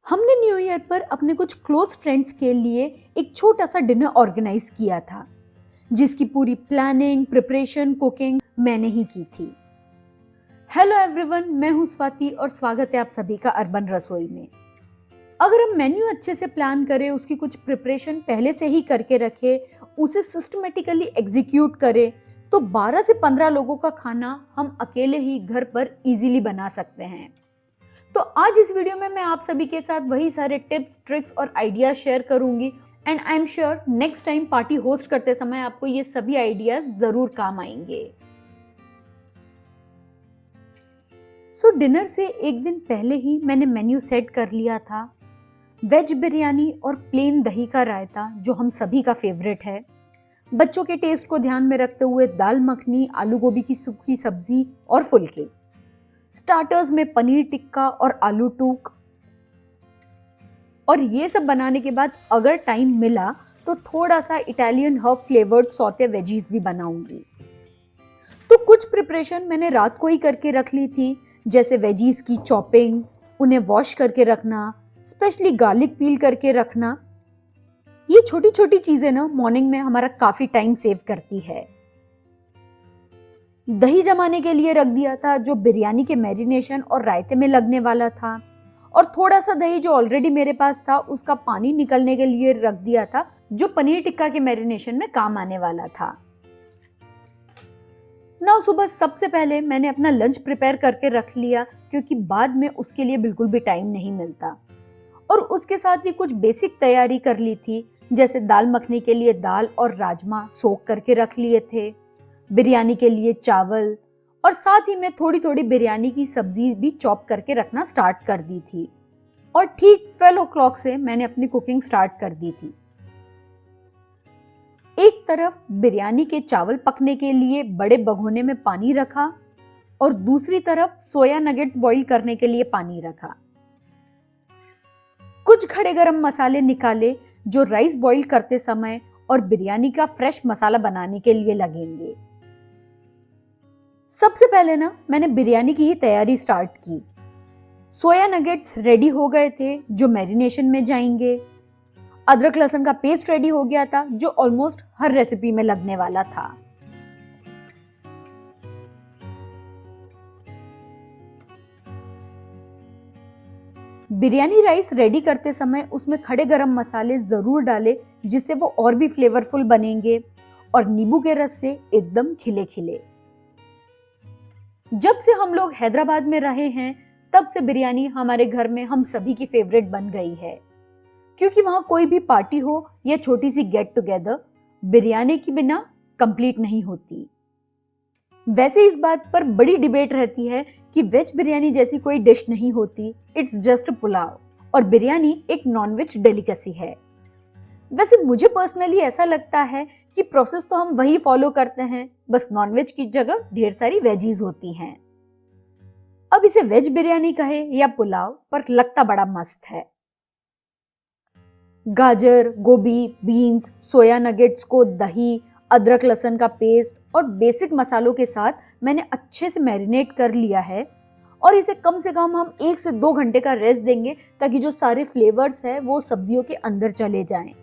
हमने new year पर अपने कुछ क्लोज फ्रेंड्स के लिए एक छोटा सा डिनर ऑर्गेनाइज किया था, जिसकी पूरी प्लानिंग, प्रिपरेशन, कुकिंग मैंने ही की थी। हेलो एवरीवन, मैं हूं स्वाति और स्वागत है आप सभी का अर्बन रसोई में। अगर हम मेन्यू अच्छे से प्लान करें, उसकी कुछ प्रिपरेशन पहले से ही करके रखे, उसे सिस्टमेटिकली एग्जीक्यूट करें, तो 12 से 15 लोगों का खाना हम अकेले ही घर पर इजीली बना सकते हैं। तो आज इस वीडियो में मैं आप सभी के साथ वही सारे टिप्स, ट्रिक्स और आइडियाज शेयर करूंगी and I am sure next time party host करते समय आपको ये सभी आइडियाज जरूर काम आएंगे। सो डिनर से एक दिन पहले ही मैंने मेन्यू सेट कर लिया था। वेज बिरयानी और प्लेन दही का रायता, जो हम सभी का फेवरेट है। बच्चों के टेस्ट को ध्यान में रखते हुए दाल मखनी, आलू गोभी की सूखी सब्जी और फुलके। स्टार्टर्स में पनीर टिक्का और आलू टूक। और ये सब बनाने के बाद अगर टाइम मिला तो थोड़ा सा Italian herb flavoured saute veggies भी बनाऊंगी। तो कुछ प्रिपरेशन मैंने रात को ही करके रख ली थी, जैसे वेजीज की चॉपिंग, उन्हें वॉश करके रखना, स्पेशली गार्लिक पील करके रखना। ये छोटी छोटी चीजें ना मॉर्निंग में हमारा काफी टाइम सेव करती है। दही जमाने के लिए रख दिया था, जो बिरयानी के मैरिनेशन और रायते में लगने वाला था। और थोड़ा सा दही जो ऑलरेडी मेरे पास था, उसका पानी निकलने के लिए रख दिया था, जो पनीर टिक्का के मैरिनेशन में काम आने वाला था। ना सुबह सबसे पहले मैंने अपना लंच प्रिपेयर करके रख लिया, क्योंकि बाद में उसके लिए बिल्कुल भी टाइम नहीं मिलता। और उसके साथ ही कुछ बेसिक तैयारी कर ली थी, जैसे दाल मखनी के लिए दाल और राजमा सोक करके रख लिए थे, बिरयानी के लिए चावल, और साथ ही में थोड़ी थोड़ी बिरयानी की सब्जी भी चॉप करके रखना स्टार्ट कर दी थी। और ठीक 12 o'clock से मैंने अपनी कुकिंग स्टार्ट कर दी थी। एक तरफ बिरयानी के चावल पकने के लिए बड़े भगोने में पानी रखा और दूसरी तरफ सोया नगेट्स बॉईल करने के लिए पानी रखा। कुछ खड़े गरम मसाले निकाले, जो राइस बॉईल करते समय और बिरयानी का फ्रेश मसाला बनाने के लिए लगेंगे। सबसे पहले ना मैंने बिरयानी की ही तैयारी स्टार्ट की। सोया नगेट्स रेडी हो गए थे, जो मैरिनेशन में जाएंगे। अदरक लहसुन का पेस्ट रेडी हो गया था, जो ऑलमोस्ट हर रेसिपी में लगने वाला था। बिरयानी राइस रेडी करते समय उसमें खड़े गरम मसाले जरूर डालें, जिससे वो और भी फ्लेवरफुल बनेंगे, और नींबू के रस से एकदम खिले खिले। जब से हम लोग हैदराबाद में रहे हैं, तब से बिरयानी हमारे घर में हम सभी की फेवरेट बन गई है, क्योंकि वहां कोई भी पार्टी हो या छोटी सी गेट टुगेदर, बिरयानी के बिना कंप्लीट नहीं होती। वैसे इस बात पर बड़ी डिबेट रहती है कि वेज बिरयानी जैसी कोई डिश नहीं होती, इट्स जस्ट पुलाव, और बिरयानी एक नॉनवेज डेलिकेसी है। वैसे मुझे पर्सनली ऐसा लगता है कि प्रोसेस तो हम वही फॉलो करते हैं, बस नॉनवेज की जगह ढेर सारी वेजीज होती हैं। अब इसे वेज बिरयानी कहे या पुलाव, पर लगता बड़ा मस्त है। गाजर, गोभी, बीन्स, सोया नगेट्स को दही, अदरक लहसुन का पेस्ट और बेसिक मसालों के साथ मैंने अच्छे से मैरिनेट कर लिया है, और इसे कम से कम हम 1 से 2 घंटे का रेस्ट देंगे, ताकि जो सारे फ्लेवर्स है वो सब्जियों के अंदर चले जाएं।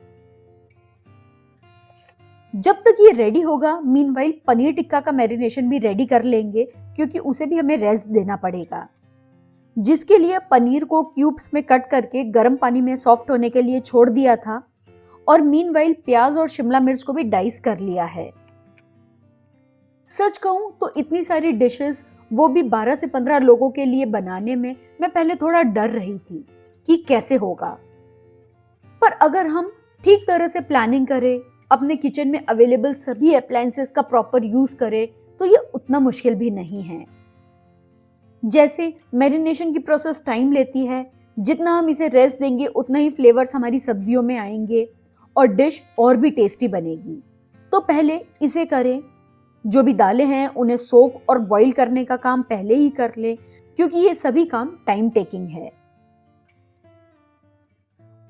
जब तक ये रेडी होगा, मीनवाइल पनीर टिक्का का मैरिनेशन भी रेडी कर लेंगे, क्योंकि उसे भी हमें रेस्ट देना पड़ेगा, जिसके लिए पनीर को क्यूब्स में कट करके गर्म पानी में सॉफ्ट होने के लिए छोड़ दिया था, और मीनवाइल प्याज और शिमला मिर्च को भी डाइस कर लिया है। सच कहूं तो इतनी सारी डिशेस, वो भी 12 से 15 लोगों के लिए बनाने में मैं पहले थोड़ा डर रही थी कि कैसे होगा, पर अगर हम ठीक तरह से प्लानिंग करें, अपने किचन में अवेलेबल सभी अप्लायंसेस का प्रॉपर यूज करें, तो ये उतना मुश्किल भी नहीं है। जैसे मैरिनेशन की प्रोसेस टाइम लेती है, जितना हम इसे रेस्ट देंगे उतना ही फ्लेवर्स हमारी सब्जियों में आएंगे और डिश और भी टेस्टी बनेगी। तो पहले इसे करें, जो भी दालें हैं उन्हें सोक और बॉईल करने का काम पहले ही कर लें, क्योंकि ये सभी काम टाइम टेकिंग है।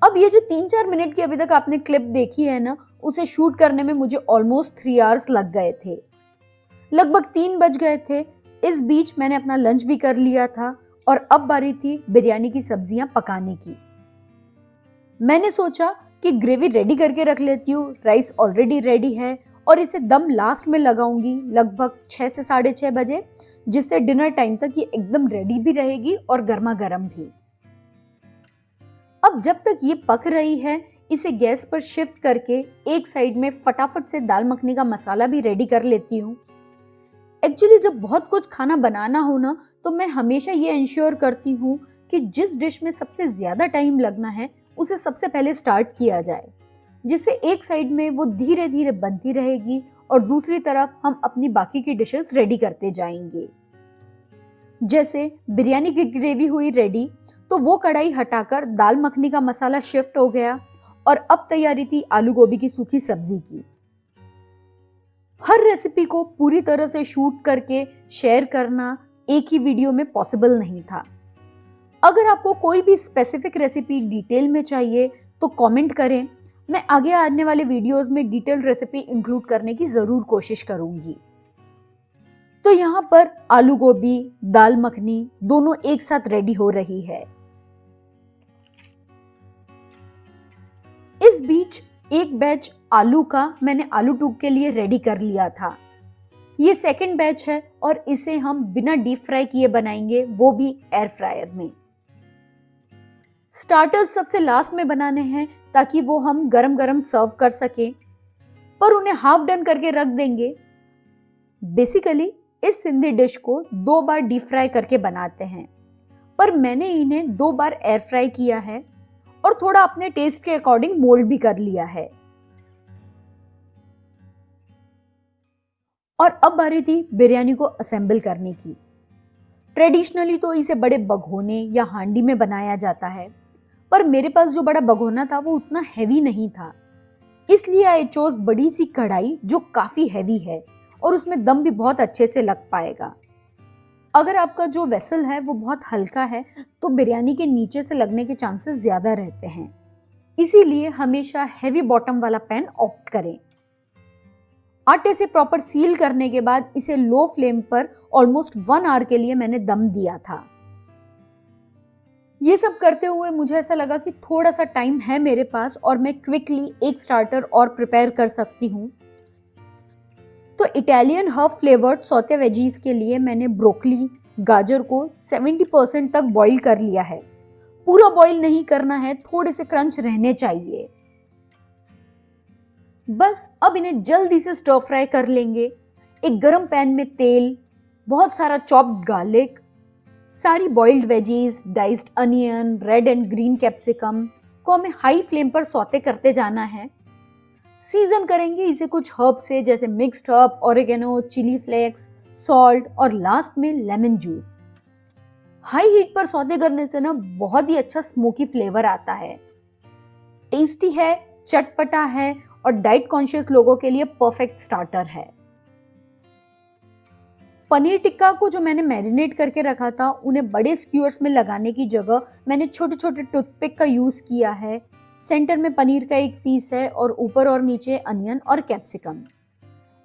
अब ये जो 3-4 मिनट की अभी तक आपने क्लिप देखी है ना, उसे शूट करने में मुझे ऑलमोस्ट 3 आवर्स लग गए थे। लगभग 3 बज गए थे। इस बीच मैंने अपना लंच भी कर लिया था, और अब बारी थी बिरयानी की सब्जियां पकाने की। मैंने सोचा कि ग्रेवी रेडी करके रख लेती हूँ, राइस ऑलरेडी रेडी है और इसे दम लास्ट में लगाऊंगी लगभग 6 से 6:30 बजे, जिससे डिनर टाइम तक ये एकदम रेडी भी रहेगी और गर्मा गर्म भी। अब जब तक ये पक रही है, इसे गैस पर शिफ्ट करके एक साइड में फटाफट से दाल मखनी का मसाला भी रेडी कर लेती हूँ। एक्चुअली जब बहुत कुछ खाना बनाना हो ना, तो मैं हमेशा ये इंश्योर करती हूँ कि जिस डिश में सबसे ज्यादा टाइम लगना है उसे सबसे पहले स्टार्ट किया जाए, जिससे एक साइड में वो धीरे धीरे बनती रहेगी और दूसरी तरफ हम अपनी बाकी की डिशेस रेडी करते जाएंगे। जैसे बिरयानी की ग्रेवी हुई रेडी, तो वो कढ़ाई हटाकर दाल मखनी का मसाला शिफ्ट हो गया और अब तैयारी थी आलू गोभी की सूखी सब्जी की। हर रेसिपी को पूरी तरह से शूट करके शेयर करना एक ही वीडियो में पॉसिबल नहीं था। अगर आपको कोई भी स्पेसिफिक रेसिपी डिटेल में चाहिए तो कमेंट करें, मैं आगे आने वाले वीडियोस में डिटेल रेसिपी इंक्लूड करने की जरूर कोशिश करूंगी। तो यहाँ पर आलू गोभी, दाल मखनी दोनों एक साथ रेडी हो रही है। इस बीच एक बैच आलू का मैंने आलू टूक के लिए रेडी कर लिया था। ये सेकंड बैच है और इसे हम बिना डीप फ्राई किए बनाएंगे, वो भी एयर फ्रायर में। स्टार्टर्स सबसे लास्ट में बनाने हैं ताकि वो हम गरम गरम सर्व कर सकें, पर उन्हें हाफ डन करके रख देंगे। बेसिकली इस सिंधी डिश को 2 बार डीप फ्राई करके बनाते हैं, पर मैंने इन्हें 2 बार एयर फ्राई किया है और थोड़ा अपने टेस्ट के अकॉर्डिंग मोल्ड भी कर लिया है। और अब बारी थी बिरयानी को असेंबल करने की। ट्रेडिशनली तो इसे बड़े भगोने या हांडी में बनाया जाता है, पर मेरे पास जो बड़ा भगोना था वो उतना हैवी नहीं था, इसलिए आई चोज बड़ी सी कढ़ाई जो काफी हैवी है और उसमें दम भी बहुत अच्छे से लग पाएगा। अगर आपका जो वेसल है वो बहुत हल्का है तो बिरयानी के नीचे से लगने के चांसेस ज्यादा रहते हैं, इसीलिए हमेशा हैवी बॉटम वाला पैन ऑप्ट करें। आटे से प्रॉपर सील करने के बाद इसे लो फ्लेम पर ऑलमोस्ट 1 आवर के लिए मैंने दम दिया था। ये सब करते हुए मुझे ऐसा लगा कि थोड़ा सा टाइम है मेरे पास और मैं क्विकली एक स्टार्टर और प्रिपेयर कर सकती हूँ। तो Italian herb flavoured saute veggies के लिए मैंने ब्रोकली, गाजर को 70% तक बॉईल कर लिया है। पूरा बॉईल नहीं करना है, थोड़े से क्रंच रहने चाहिए। बस अब इन्हें जल्दी से स्टर फ्राई कर लेंगे। एक गरम पैन में तेल, बहुत सारा चॉप्ड गार्लिक, सारी boiled veggies, diced onion, red and green capsicum को हमें हाई फ्लेम पर सौते करते जाना है। सीजन करेंगे इसे कुछ हर्ब से, जैसे mixed herb, oregano, chilli flakes, salt और लास्ट में लेमन जूस। हाई हीट पर सौते करने से ना बहुत ही अच्छा स्मोकी फ्लेवर आता है। टेस्टी है, चटपटा है और डाइट कॉन्शियस लोगों के लिए परफेक्ट स्टार्टर है। पनीर टिक्का को जो मैंने मैरिनेट करके रखा था, उन्हें बड़े स्क्यूअर्स में लगाने की जगह मैंने छोटे छोटे टूथपिक का यूज किया है। सेंटर में पनीर का एक पीस है और ऊपर और नीचे अनियन और कैप्सिकम।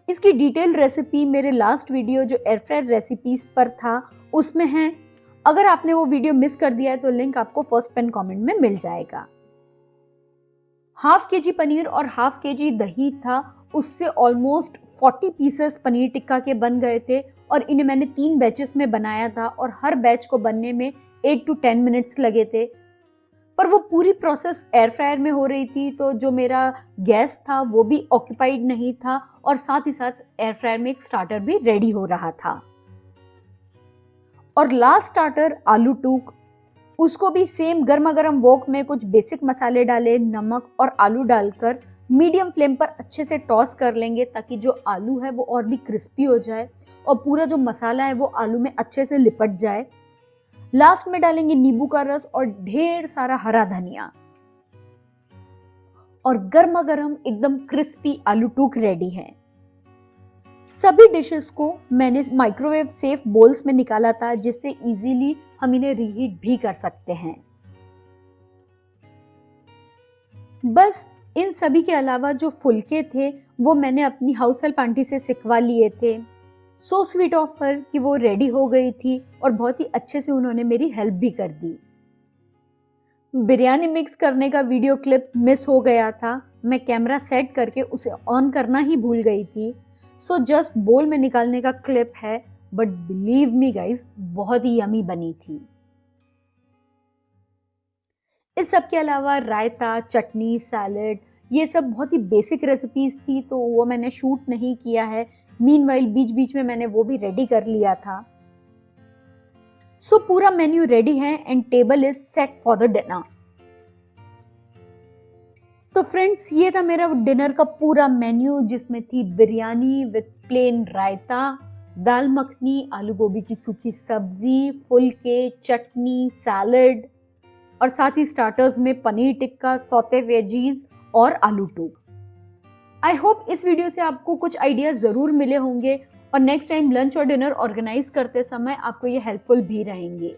इसकी डिटेल रेसिपी मेरे लास्ट वीडियो जो एयर फ्रायर रेसिपीज पर था उसमें है। अगर आपने वो वीडियो मिस कर दिया है तो लिंक आपको फर्स्ट पिन कमेंट में मिल जाएगा। ½ kg पनीर और ½ kg दही था, उससे ऑलमोस्ट 40 पीसेस पनीर टिक्का के बन गए थे और इन्हें मैंने 3 बैचेस में बनाया था और हर बैच को बनने में 8 to 10 मिनट्स लगे थे। पर वो पूरी प्रोसेस एयर फ्रायर में हो रही थी, तो जो मेरा गैस था वो भी ऑक्यूपाइड नहीं था और साथ ही साथ एयर फ्रायर में एक स्टार्टर भी रेडी हो रहा था। और लास्ट स्टार्टर आलू टूक, उसको भी सेम गर्मा गर्म वोक में कुछ बेसिक मसाले डाले, नमक और आलू डालकर मीडियम फ्लेम पर अच्छे से टॉस कर लेंगे ताकि जो आलू है वो और भी क्रिस्पी हो जाए और पूरा जो मसाला है वो आलू में अच्छे से लिपट जाए। लास्ट में डालेंगे नींबू का रस और ढेर सारा हरा धनिया और गर्मा गर्म एकदम क्रिस्पी आलू टूक रेडी है। सभी डिशेस को मैंने माइक्रोवेव सेफ बोल्स में निकाला था, जिससे इजीली हम इन्हें रीहीट भी कर सकते हैं। बस इन सभी के अलावा जो फुलके थे वो मैंने अपनी हाउस हेल्प आंटी से सिखवा लिए थे। सो स्वीट ऑफ हर कि वो रेडी हो गई थी और बहुत ही अच्छे से उन्होंने मेरी हेल्प भी कर दी। बिरयानी मिक्स करने का वीडियो क्लिप मिस हो गया था। मैं कैमरा सेट करके उसे ऑन करना ही भूल गई थी। सो जस्ट बोल में निकालने का क्लिप है, बट बिलीव मी गाइस, बहुत ही यमी बनी थी। इस सब के अलावा रायता, चटनी, सैलेड, ये सब बहुत ही बेसिक रेसिपीज थी, तो वो मैंने शूट नहीं किया है। मीनवाइल बीच बीच में मैंने वो भी रेडी कर लिया था। सो पूरा मेन्यू रेडी है and table is set for the dinner. तो फ्रेंड्स, ये था मेरा डिनर का पूरा मेन्यू, जिसमें थी बिरयानी विद प्लेन रायता, दाल मखनी, आलू गोभी की सूखी सब्जी, फुलके, चटनी, सैलेड और साथ ही स्टार्टर्स में पनीर टिक्का, सौते वेजीज और आलू टूक। आई होप इस वीडियो से आपको कुछ आइडिया जरूर मिले होंगे और नेक्स्ट टाइम लंच और डिनर ऑर्गेनाइज करते समय आपको ये हेल्पफुल भी रहेंगे।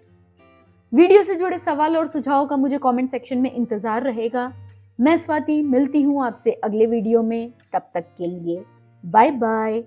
वीडियो से जुड़े सवाल और सुझाव का मुझे कमेंट सेक्शन में इंतजार रहेगा। मैं स्वाति मिलती हूँ आपसे अगले वीडियो में। तब तक के लिए बाय बाय।